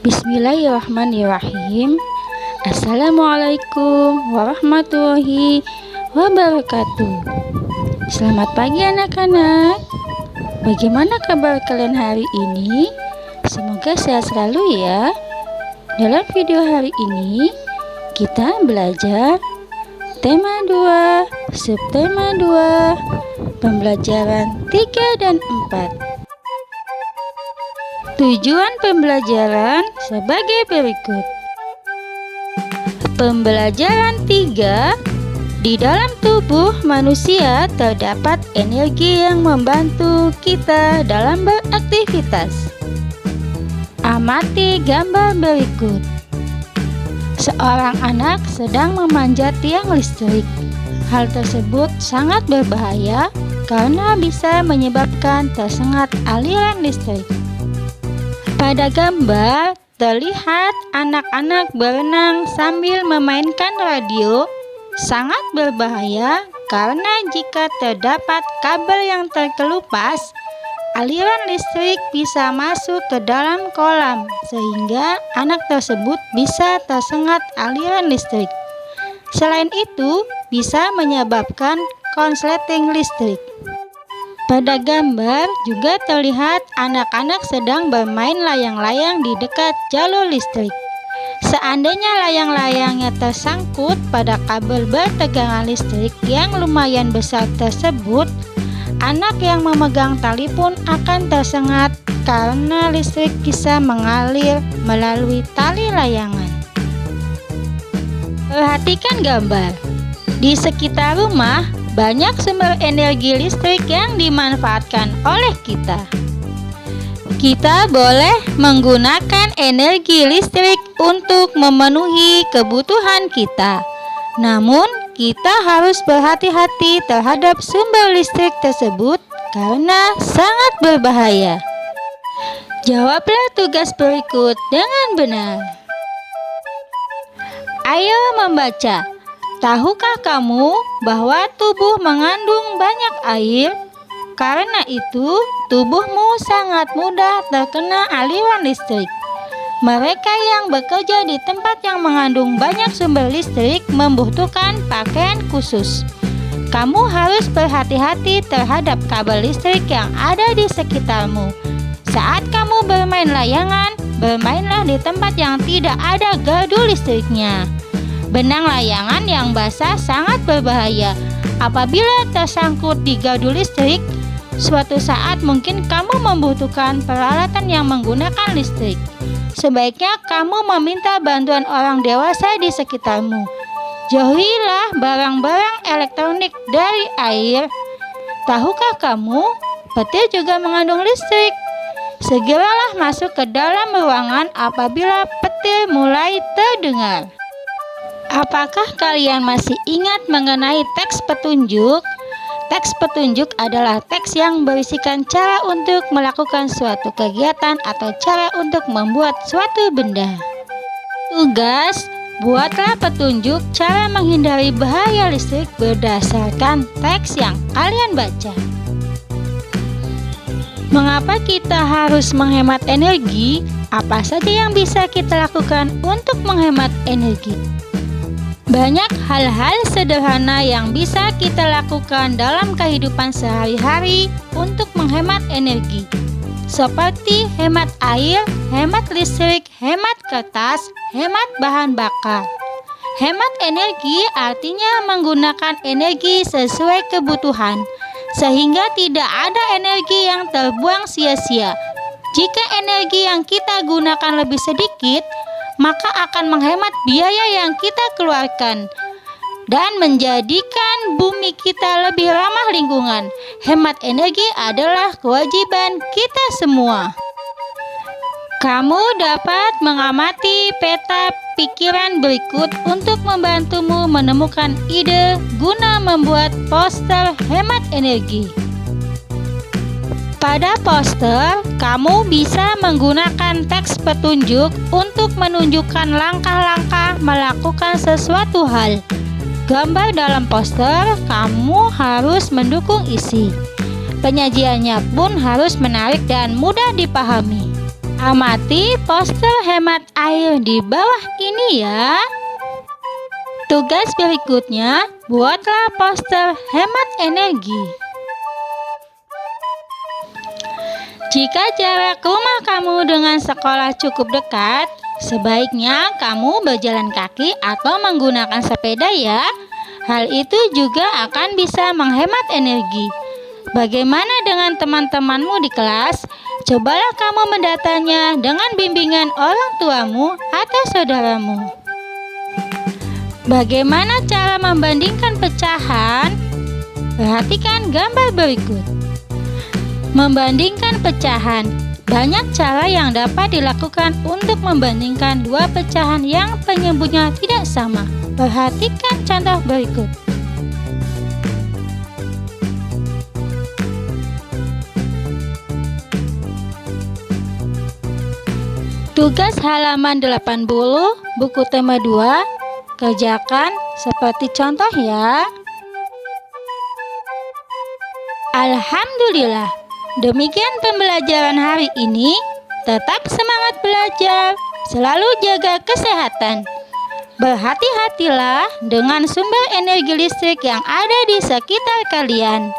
Bismillahirrahmanirrahim. Assalamualaikum warahmatullahi wabarakatuh. Selamat pagi anak-anak. Bagaimana kabar kalian hari ini? Semoga sehat selalu ya. Dalam video hari ini kita belajar tema 2, subtema 2, pembelajaran 3 dan 4. Tujuan pembelajaran sebagai berikut. Pembelajaran 3. Di dalam tubuh manusia terdapat energi yang membantu kita dalam beraktivitas. Amati gambar berikut. Seorang anak sedang memanjat tiang listrik. Hal tersebut sangat berbahaya karena bisa menyebabkan tersengat aliran listrik. Pada gambar terlihat anak-anak berenang sambil memainkan radio. Sangat berbahaya karena jika terdapat kabel yang terkelupas, aliran listrik bisa masuk ke dalam kolam sehingga anak tersebut bisa tersengat aliran listrik. Selain itu, bisa menyebabkan konsleting listrik. Pada gambar juga terlihat anak-anak sedang bermain layang-layang di dekat jalur listrik. Seandainya layang-layangnya tersangkut pada kabel bertegangan listrik yang lumayan besar tersebut, anak yang memegang tali pun akan tersengat karena listrik bisa mengalir melalui tali layangan. Perhatikan gambar. Di sekitar rumah banyak sumber energi listrik yang dimanfaatkan oleh kita. Kita boleh menggunakan energi listrik untuk memenuhi kebutuhan kita. Namun, kita harus berhati-hati terhadap sumber listrik tersebut karena sangat berbahaya. Jawablah tugas berikut dengan benar. Ayo membaca. Tahukah kamu bahwa tubuh mengandung banyak air? Karena itu, tubuhmu sangat mudah terkena aliran listrik. Mereka yang bekerja di tempat yang mengandung banyak sumber listrik membutuhkan pakaian khusus. Kamu harus berhati-hati terhadap kabel listrik yang ada di sekitarmu. Saat kamu bermain layangan, bermainlah di tempat yang tidak ada gardu listriknya. Benang layangan yang basah sangat berbahaya. Apabila tersangkut di gardu listrik, suatu saat mungkin kamu membutuhkan peralatan yang menggunakan listrik. Sebaiknya kamu meminta bantuan orang dewasa di sekitarmu. Jauhilah barang-barang elektronik dari air. Tahukah kamu, petir juga mengandung listrik? Segeralah masuk ke dalam ruangan apabila petir mulai terdengar. Apakah kalian masih ingat mengenai teks petunjuk? Teks petunjuk adalah teks yang berisikan cara untuk melakukan suatu kegiatan atau cara untuk membuat suatu benda. Tugas, buatlah petunjuk cara menghindari bahaya listrik berdasarkan teks yang kalian baca. Mengapa kita harus menghemat energi? Apa saja yang bisa kita lakukan untuk menghemat energi? Banyak hal-hal sederhana yang bisa kita lakukan dalam kehidupan sehari-hari untuk menghemat energi, seperti hemat air, hemat listrik, hemat kertas, hemat bahan bakar. Hemat energi artinya menggunakan energi sesuai kebutuhan, sehingga tidak ada energi yang terbuang sia-sia. Jika energi yang kita gunakan lebih sedikit, maka akan menghemat biaya yang kita keluarkan dan menjadikan bumi kita lebih ramah lingkungan. Hemat energi adalah kewajiban kita semua. Kamu dapat mengamati peta pikiran berikut untuk membantumu menemukan ide guna membuat poster hemat energi. Pada poster, kamu bisa menggunakan teks petunjuk untuk menunjukkan langkah-langkah melakukan sesuatu hal. Gambar dalam poster, kamu harus mendukung isi. Penyajiannya pun harus menarik dan mudah dipahami. Amati poster hemat air di bawah ini ya. Tugas berikutnya, buatlah poster hemat energi. Jika jarak rumah kamu dengan sekolah cukup dekat, sebaiknya kamu berjalan kaki atau menggunakan sepeda ya. Hal itu juga akan bisa menghemat energi. Bagaimana dengan teman-temanmu di kelas? Cobalah kamu mendatanya dengan bimbingan orang tuamu atau saudaramu. Bagaimana cara membandingkan pecahan? Perhatikan gambar berikut. Membandingkan pecahan. Banyak cara yang dapat dilakukan untuk membandingkan dua pecahan yang penyebutnya tidak sama. Perhatikan contoh berikut. Tugas halaman 80, buku tema 2. Kerjakan seperti contoh ya. Alhamdulillah, demikian pembelajaran hari ini. Tetap semangat belajar, selalu jaga kesehatan. Berhati-hatilah dengan sumber energi listrik yang ada di sekitar kalian,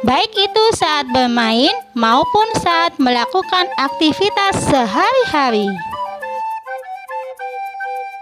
baik itu saat bermain maupun saat melakukan aktivitas sehari-hari.